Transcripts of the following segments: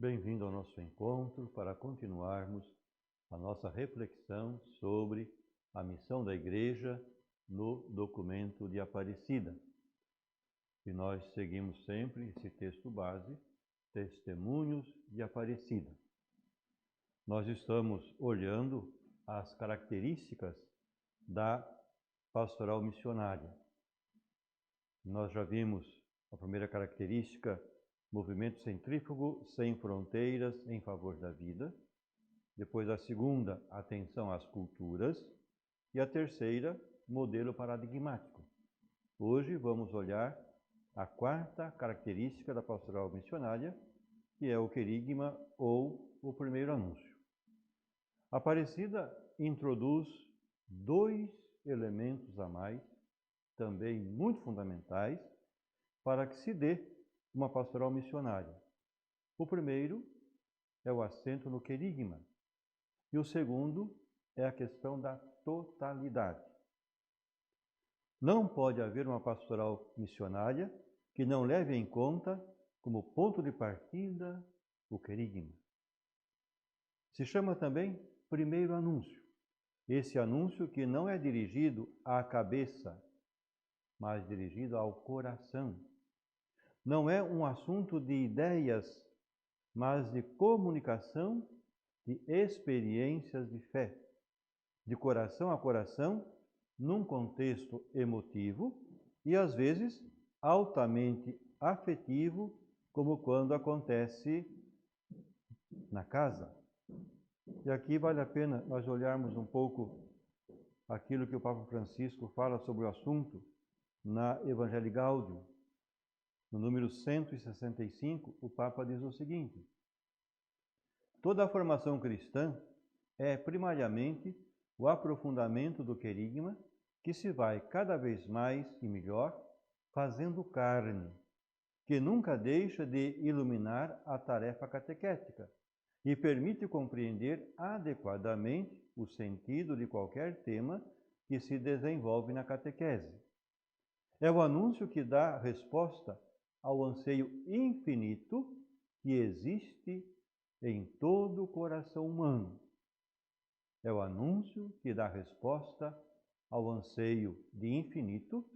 Bem-vindo ao nosso encontro para continuarmos a nossa reflexão sobre a missão da Igreja no documento de Aparecida. E nós seguimos sempre esse texto base, Testemunhos de Aparecida. Nós estamos olhando as características da pastoral missionária. Nós já vimos a primeira característica, movimento centrífugo sem fronteiras em favor da vida. Depois a segunda, atenção às culturas. E a terceira, modelo paradigmático. Hoje vamos olhar a quarta característica da pastoral missionária, que é o querigma ou o primeiro anúncio. Aparecida introduz dois elementos a mais, também muito fundamentais, para que se dê uma pastoral missionária. O primeiro é o acento no querigma e o segundo é a questão da totalidade. Não pode haver uma pastoral missionária que não leve em conta como ponto de partida o querigma. Se chama também primeiro anúncio. Esse anúncio que não é dirigido à cabeça, mas dirigido ao coração. Não é um assunto de ideias, mas de comunicação de experiências de fé, de coração a coração, num contexto emotivo e, às vezes, altamente afetivo, como quando acontece na casa. E aqui vale a pena nós olharmos um pouco aquilo que o Papa Francisco fala sobre o assunto na Evangelii Gaudium. No número 165, o Papa diz o seguinte: toda a formação cristã é primariamente o aprofundamento do querigma que se vai cada vez mais e melhor fazendo carne, que nunca deixa de iluminar a tarefa catequética e permite compreender adequadamente o sentido de qualquer tema que se desenvolve na catequese. É o anúncio que dá resposta ao anseio infinito que existe em todo o coração humano. É o anúncio que dá resposta ao anseio de infinito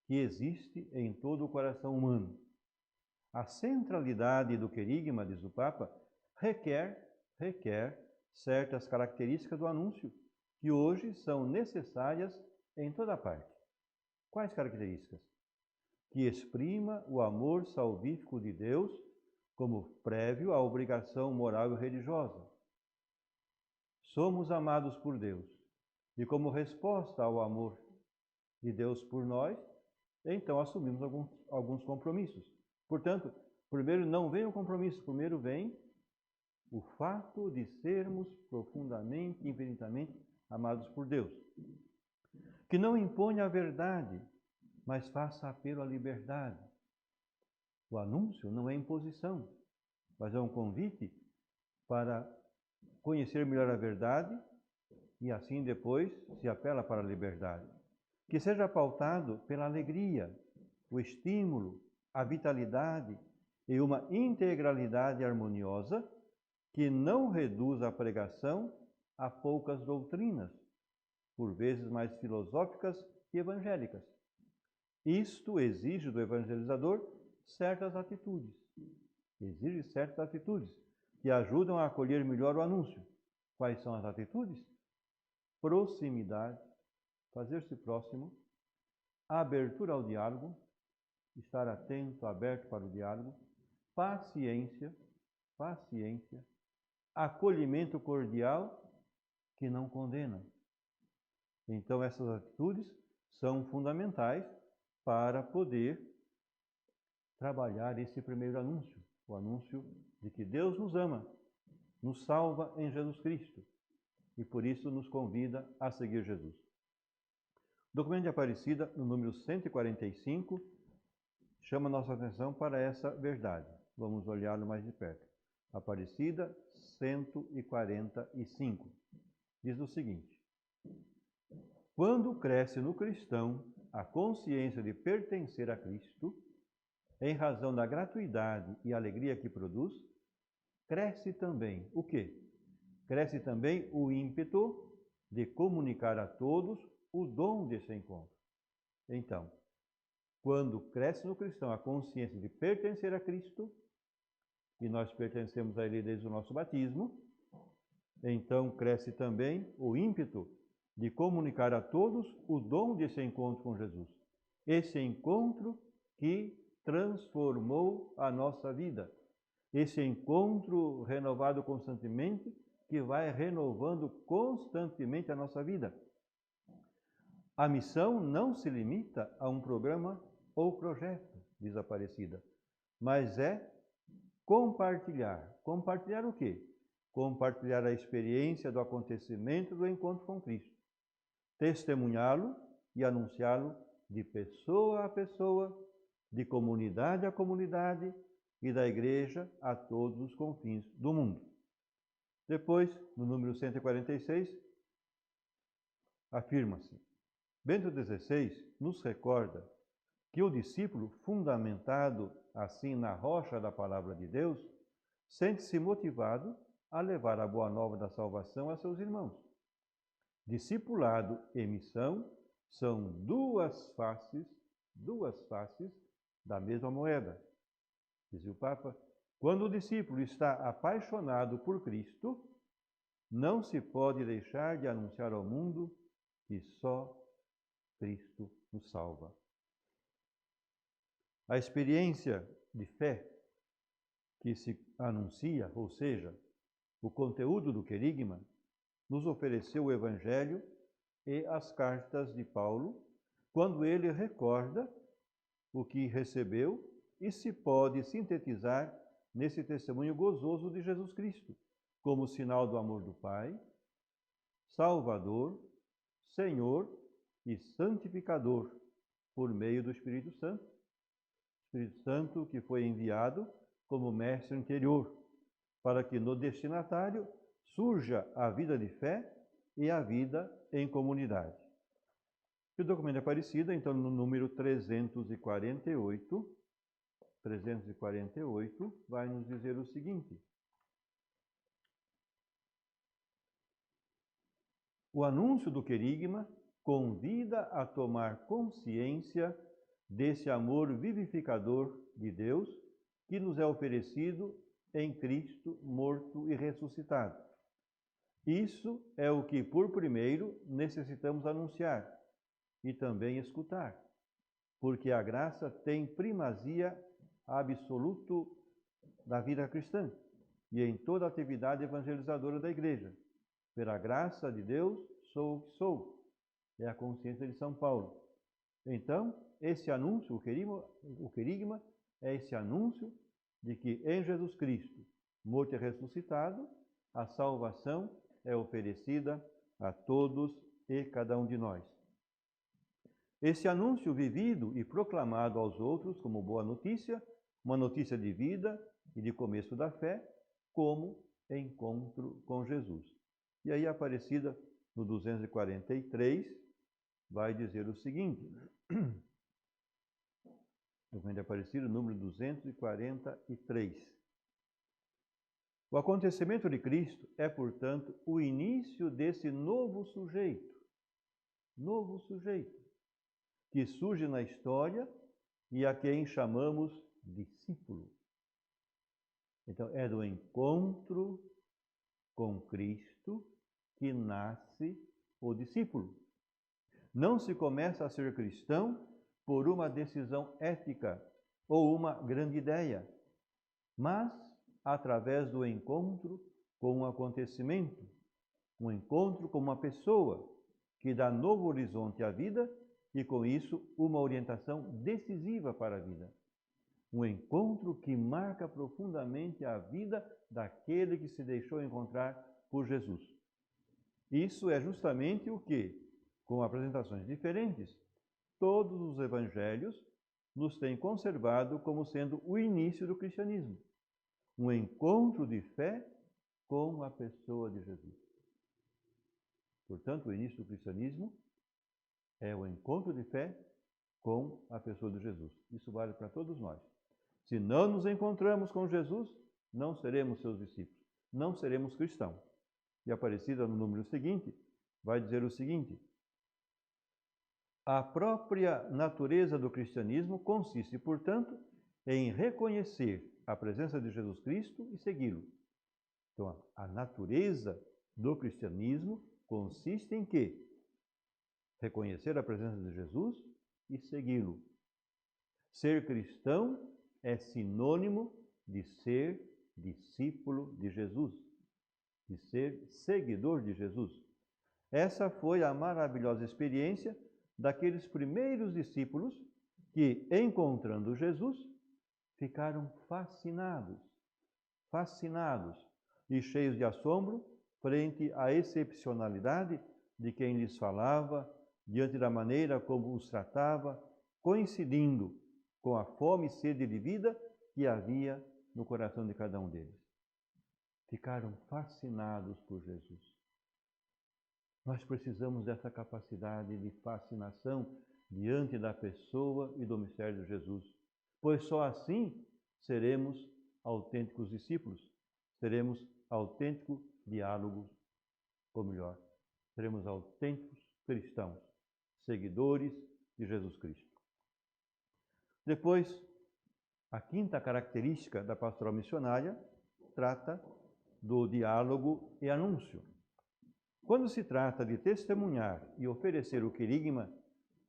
que existe em todo o coração humano. A centralidade do querigma, diz o Papa, requer certas características do anúncio que hoje são necessárias em toda parte. Quais características? Que exprima o amor salvífico de Deus como prévio à obrigação moral e religiosa. Somos amados por Deus e, como resposta ao amor de Deus por nós, então assumimos alguns compromissos. Portanto, primeiro não vem o compromisso, primeiro vem o fato de sermos profundamente, infinitamente amados por Deus. Que não impõe a verdade, mas faça apelo à liberdade. O anúncio não é imposição, mas é um convite para conhecer melhor a verdade e assim depois se apela para a liberdade. Que seja pautado pela alegria, o estímulo, a vitalidade e uma integralidade harmoniosa que não reduz a pregação a poucas doutrinas, por vezes mais filosóficas e evangélicas. Isto exige do evangelizador certas atitudes. Exige certas atitudes que ajudam a acolher melhor o anúncio. Quais são as atitudes? Proximidade, fazer-se próximo, abertura ao diálogo, estar atento, aberto para o diálogo, paciência, acolhimento cordial que não condena. Então essas atitudes são fundamentais para poder trabalhar esse primeiro anúncio, o anúncio de que Deus nos ama, nos salva em Jesus Cristo e por isso nos convida a seguir Jesus. O documento de Aparecida, no número 145, chama nossa atenção para essa verdade. Vamos olhá-lo mais de perto. Aparecida 145 diz o seguinte: quando cresce no cristão a consciência de pertencer a Cristo, em razão da gratuidade e alegria que produz, cresce também o quê? Cresce também o ímpeto de comunicar a todos o dom desse encontro. Então, quando cresce no cristão a consciência de pertencer a Cristo, e nós pertencemos a Ele desde o nosso batismo, então cresce também o ímpeto de comunicar a todos o dom desse encontro com Jesus. Esse encontro que transformou a nossa vida. Esse encontro renovado constantemente, que vai renovando constantemente a nossa vida. A missão não se limita a um programa ou projeto, diz Aparecida, mas é compartilhar. Compartilhar o quê? Compartilhar a experiência do acontecimento do encontro com Cristo. Testemunhá-lo e anunciá-lo de pessoa a pessoa, de comunidade a comunidade e da igreja a todos os confins do mundo. Depois, no número 146, afirma-se: Bento XVI nos recorda que o discípulo, fundamentado assim na rocha da palavra de Deus, sente-se motivado a levar a boa nova da salvação a seus irmãos. Discipulado e missão são duas faces da mesma moeda. Dizia o Papa, quando o discípulo está apaixonado por Cristo, não se pode deixar de anunciar ao mundo que só Cristo nos salva. A experiência de fé que se anuncia, ou seja, o conteúdo do querigma, nos ofereceu o Evangelho e as cartas de Paulo, quando ele recorda o que recebeu e se pode sintetizar nesse testemunho gozoso de Jesus Cristo, como sinal do amor do Pai, Salvador, Senhor e Santificador, por meio do Espírito Santo. Espírito Santo que foi enviado como mestre interior, para que no destinatário surja a vida de fé e a vida em comunidade. O documento é Aparecida, então, no número 348, vai nos dizer o seguinte: o anúncio do querigma convida a tomar consciência desse amor vivificador de Deus que nos é oferecido em Cristo morto e ressuscitado. Isso é o que, por primeiro, necessitamos anunciar e também escutar, porque a graça tem primazia absoluta da vida cristã e em toda a atividade evangelizadora da Igreja. Pela graça de Deus, sou o que sou. É a consciência de São Paulo. Então, esse anúncio, o querigma, é esse anúncio de que em Jesus Cristo, morto e ressuscitado, a salvação é oferecida a todos e cada um de nós. Esse anúncio vivido e proclamado aos outros como boa notícia, uma notícia de vida e de começo da fé, como encontro com Jesus. E aí, Aparecida, no 243, vai dizer o seguinte, documento de Aparecida, número 243. O acontecimento de Cristo é, portanto, o início desse novo sujeito, que surge na história e a quem chamamos discípulo. Então, é do encontro com Cristo que nasce o discípulo. Não se começa a ser cristão por uma decisão ética ou uma grande ideia, mas através do encontro com um acontecimento, um encontro com uma pessoa que dá novo horizonte à vida e, com isso, uma orientação decisiva para a vida. Um encontro que marca profundamente a vida daquele que se deixou encontrar por Jesus. Isso é justamente o que, com apresentações diferentes, todos os evangelhos nos têm conservado como sendo o início do cristianismo. Um encontro de fé com a pessoa de Jesus. Portanto, o início do cristianismo é o encontro de fé com a pessoa de Jesus. Isso vale para todos nós. Se não nos encontramos com Jesus, não seremos seus discípulos, não seremos cristãos. E a Aparecida, no número seguinte, vai dizer o seguinte: a própria natureza do cristianismo consiste, portanto, em reconhecer a presença de Jesus Cristo e segui-lo. Então, a natureza do cristianismo consiste em quê? Reconhecer a presença de Jesus e segui-lo. Ser cristão é sinônimo de ser discípulo de Jesus, de ser seguidor de Jesus. Essa foi a maravilhosa experiência daqueles primeiros discípulos que, encontrando Jesus, ficaram fascinados e cheios de assombro frente à excepcionalidade de quem lhes falava, diante da maneira como os tratava, coincidindo com a fome e sede de vida que havia no coração de cada um deles. Ficaram fascinados por Jesus. Nós precisamos dessa capacidade de fascinação diante da pessoa e do mistério de Jesus, pois só assim seremos autênticos discípulos, seremos autênticos diálogos, ou melhor, seremos autênticos cristãos, seguidores de Jesus Cristo. Depois, a quinta característica da pastoral missionária trata do diálogo e anúncio. Quando se trata de testemunhar e oferecer o querigma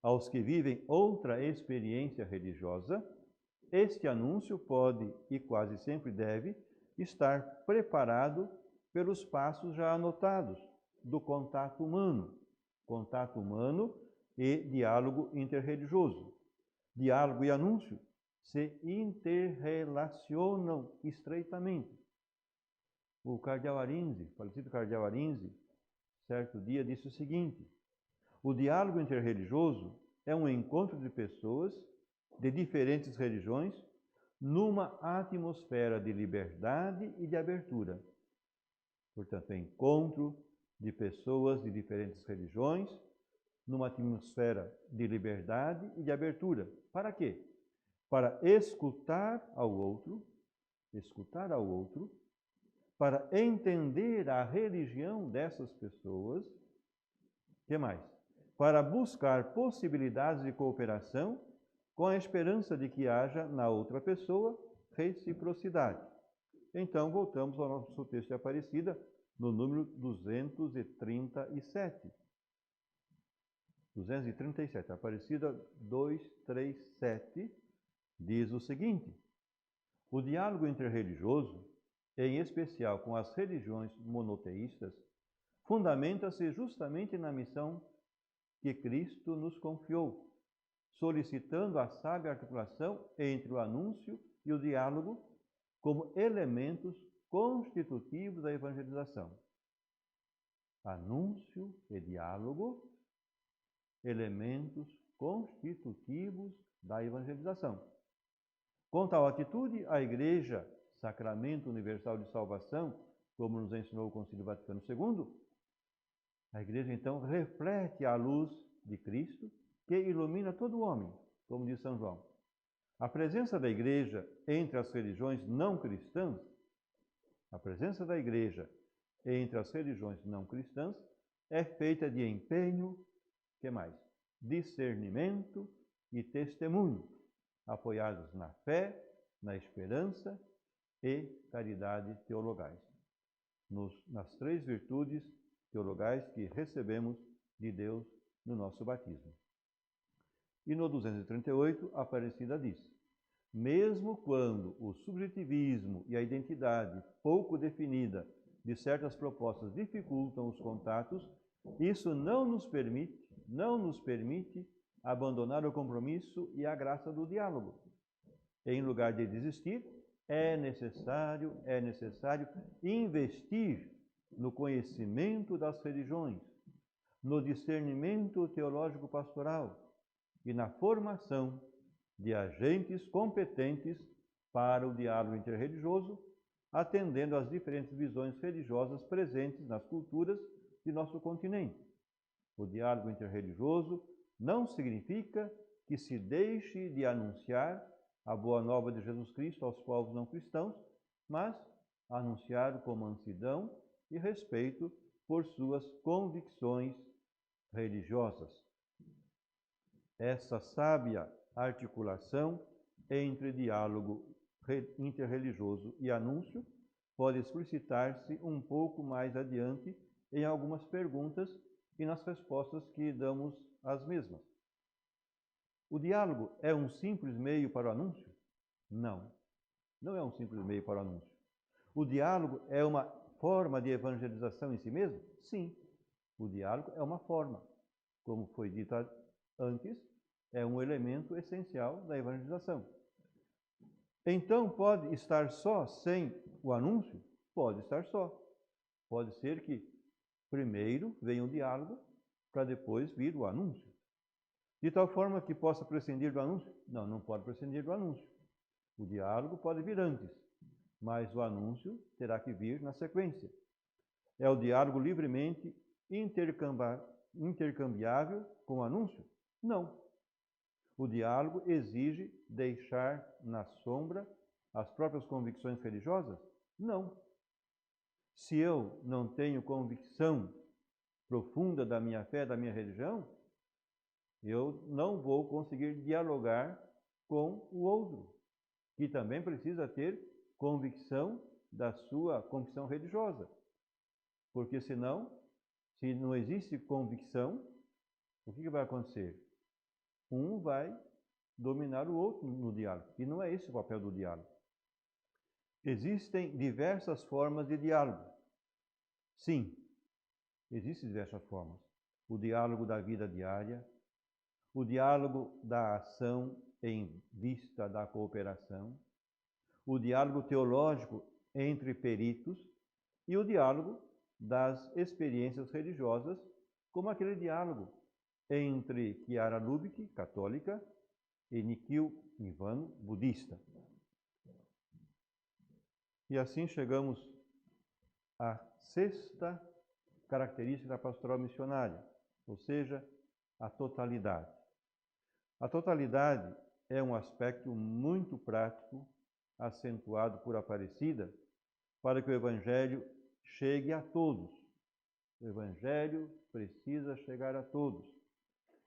aos que vivem outra experiência religiosa, este anúncio pode e quase sempre deve estar preparado pelos passos já anotados do contato humano e diálogo interreligioso. Diálogo e anúncio se interrelacionam estreitamente. O cardeal Arinze, falecido cardeal Arinze, certo dia disse o seguinte: o diálogo interreligioso é um encontro de pessoas de diferentes religiões numa atmosfera de liberdade e de abertura. Portanto, é encontro de pessoas de diferentes religiões numa atmosfera de liberdade e de abertura. Para quê? Para escutar ao outro, para entender a religião dessas pessoas. O que mais? Para buscar possibilidades de cooperação com a esperança de que haja na outra pessoa reciprocidade. Então, voltamos ao nosso texto de Aparecida, no número 237. 237, Aparecida 237, diz o seguinte: o diálogo interreligioso, em especial com as religiões monoteístas, fundamenta-se justamente na missão que Cristo nos confiou, solicitando a sábia articulação entre o anúncio e o diálogo como elementos constitutivos da evangelização. Anúncio e diálogo, elementos constitutivos da evangelização. Com tal atitude, a Igreja, sacramento universal de salvação, como nos ensinou o Concílio Vaticano II, a Igreja então reflete a luz de Cristo que ilumina todo o homem, como diz São João. A presença da Igreja entre as religiões não cristãs, é feita de empenho, que mais? Discernimento e testemunho, apoiados na fé, na esperança e caridade teologais, nas três virtudes teologais que recebemos de Deus no nosso batismo. E no 238, a Aparecida diz: mesmo quando o subjetivismo e a identidade pouco definida de certas propostas dificultam os contatos, isso não nos permite abandonar o compromisso e a graça do diálogo. Em lugar de desistir, é necessário investir no conhecimento das religiões, no discernimento teológico pastoral e na formação de agentes competentes para o diálogo interreligioso, atendendo às diferentes visões religiosas presentes nas culturas de nosso continente. O diálogo interreligioso não significa que se deixe de anunciar a boa nova de Jesus Cristo aos povos não cristãos, mas anunciado com mansidão e respeito por suas convicções religiosas. Essa sábia articulação entre diálogo interreligioso e anúncio pode explicitar-se um pouco mais adiante em algumas perguntas e nas respostas que damos às mesmas. O diálogo é um simples meio para o anúncio? Não, não é um simples meio para o anúncio. O diálogo é uma forma de evangelização em si mesmo? Sim, o diálogo é uma forma. Como foi dito antes, é um elemento essencial da evangelização. Então, pode estar só sem o anúncio? Pode estar só. Pode ser que primeiro venha o diálogo, para depois vir o anúncio. De tal forma que possa prescindir do anúncio? Não, não pode prescindir do anúncio. O diálogo pode vir antes, mas o anúncio terá que vir na sequência. É o diálogo livremente intercambiável com o anúncio? Não. O diálogo exige deixar na sombra as próprias convicções religiosas? Não. Se eu não tenho convicção profunda da minha fé, da minha religião, eu não vou conseguir dialogar com o outro, que também precisa ter convicção da sua convicção religiosa. Porque senão, se não existe convicção, o que vai acontecer? Um vai dominar o outro no diálogo. E não é esse o papel do diálogo. Existem diversas formas de diálogo. Sim, existem diversas formas. O diálogo da vida diária, o diálogo da ação em vista da cooperação, o diálogo teológico entre peritos e o diálogo das experiências religiosas, como aquele diálogo entre Chiara Lubich, católica, e Nikhil Nivano, budista. E assim chegamos à sexta característica da pastoral missionária, ou seja, a totalidade. A totalidade é um aspecto muito prático, acentuado por Aparecida, para que o Evangelho chegue a todos. O Evangelho precisa chegar a todos,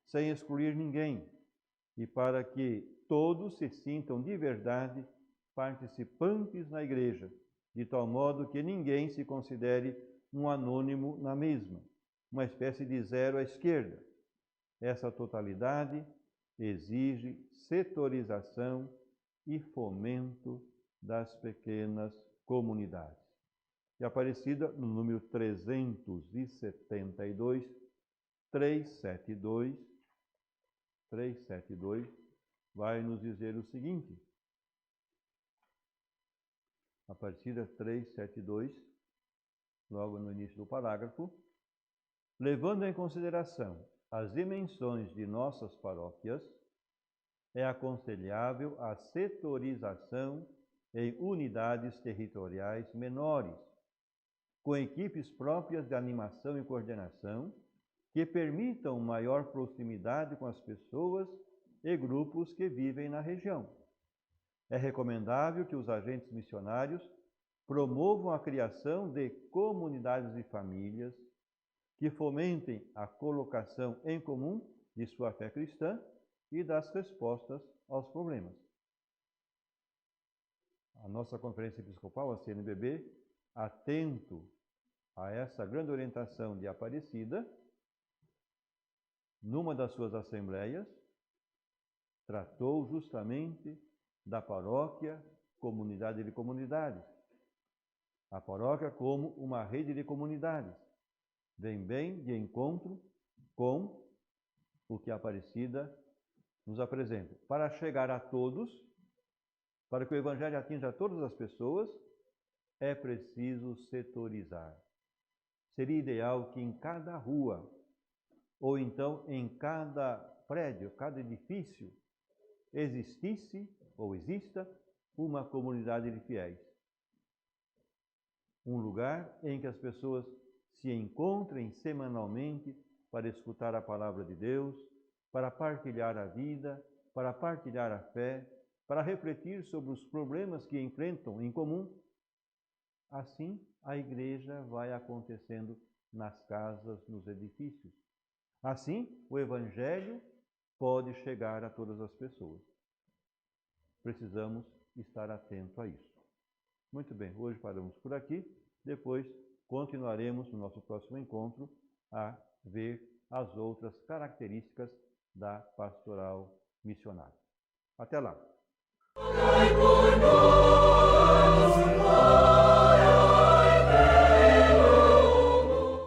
sem excluir ninguém, e para que todos se sintam de verdade participantes na igreja, de tal modo que ninguém se considere um anônimo na mesma, uma espécie de zero à esquerda. Essa totalidade exige setorização e fomento das pequenas comunidades. E Aparecida, no número 372, 372, vai nos dizer o seguinte. Aparecida 372, logo no início do parágrafo. Levando em consideração as dimensões de nossas paróquias, é aconselhável a setorização em unidades territoriais menores, com equipes próprias de animação e coordenação, que permitam maior proximidade com as pessoas e grupos que vivem na região. É recomendável que os agentes missionários promovam a criação de comunidades de famílias que fomentem a colocação em comum de sua fé cristã e das respostas aos problemas. A nossa Conferência Episcopal, a CNBB, atento a essa grande orientação de Aparecida, numa das suas assembleias, tratou justamente da paróquia, comunidade de comunidades. A paróquia como uma rede de comunidades. Vem bem de encontro com o que a Aparecida nos apresenta. Para chegar a todos, para que o Evangelho atinja todas as pessoas, é preciso setorizar. Seria ideal que em cada rua, ou então em cada prédio, cada edifício, existisse ou exista uma comunidade de fiéis. Um lugar em que as pessoas se encontrem semanalmente para escutar a palavra de Deus, para partilhar a vida, para partilhar a fé, para refletir sobre os problemas que enfrentam em comum Assim, a igreja vai acontecendo nas casas, nos edifícios. Assim, o Evangelho pode chegar a todas as pessoas. Precisamos estar atentos a isso. Muito bem, hoje paramos por aqui. Depois continuaremos no nosso próximo encontro a ver as outras características da pastoral missionária. Até lá!